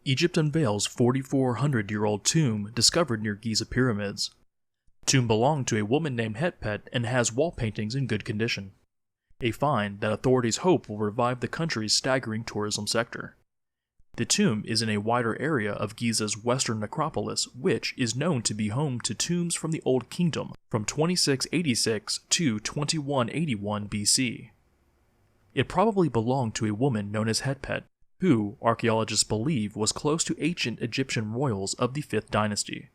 Egypt unveils 4,400-year-old tomb discovered near Giza pyramids. Tomb belonged to a woman named Hetpet and has wall paintings in good condition. A find that authorities hope will revive the country's staggering tourism sector. The tomb is in a wider area of Giza's western necropolis, which is known to be home to tombs from the Old Kingdom from 2686 to 2181 BC. It probably belonged to a woman known as Hetpet, who archaeologists believe was close to ancient Egyptian royals of the 5th dynasty.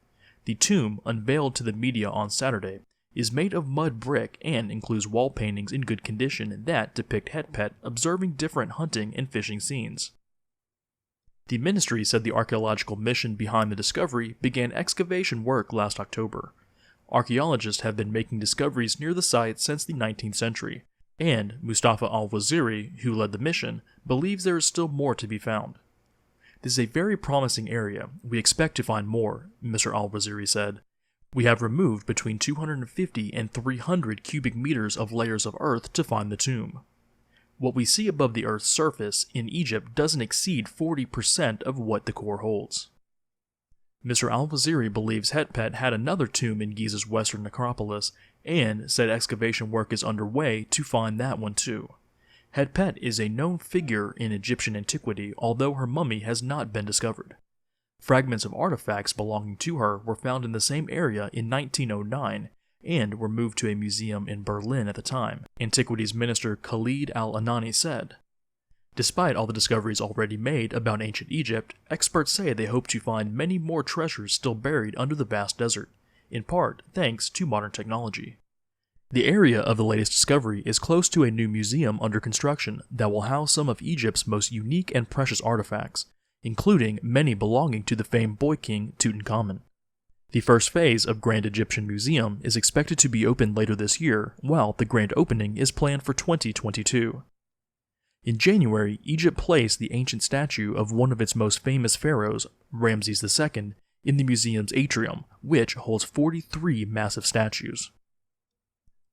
The tomb, unveiled to the media on Saturday, is made of mud brick and includes wall paintings in good condition that depict Hetpet observing different hunting and fishing scenes. The ministry said the archaeological mission behind the discovery began excavation work last October. Archaeologists have been making discoveries near the site since the 19th century, and Mustafa al-Waziri, who led the mission, believes there is still more to be found. This is a very promising area. We expect to find more, Mr. al-Waziri said. We have removed between 250 and 300 cubic meters of layers of earth to find the tomb. What we see above the Earth's surface in Egypt doesn't exceed 40% of what the core holds. Mr. al-Waziri believes Hetpet had another tomb in Giza's western necropolis, and said excavation work is underway to find that one too. Hetpet is a known figure in Egyptian antiquity, although her mummy has not been discovered. Fragments of artifacts belonging to her were found in the same area in 1909, and were moved to a museum in Berlin at the time, Antiquities Minister Khalid al-Anani said. Despite all the discoveries already made about ancient Egypt, experts say they hope to find many more treasures still buried under the vast desert, in part thanks to modern technology. The area of the latest discovery is close to a new museum under construction that will house some of Egypt's most unique and precious artifacts, including many belonging to the famed boy king Tutankhamun. The first phase of Grand Egyptian Museum is expected to be opened later this year, while the grand opening is planned for 2022. In January, Egypt placed the ancient statue of one of its most famous pharaohs, Ramses II, in the museum's atrium, which holds 43 massive statues.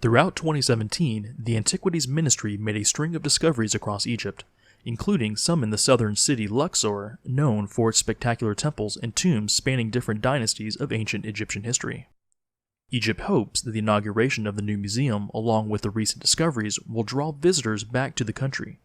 Throughout 2017, the Antiquities Ministry made a string of discoveries across Egypt, including some in the southern city Luxor, known for its spectacular temples and tombs spanning different dynasties of ancient Egyptian history. Egypt hopes that the inauguration of the new museum, along with the recent discoveries, will draw visitors back to the country.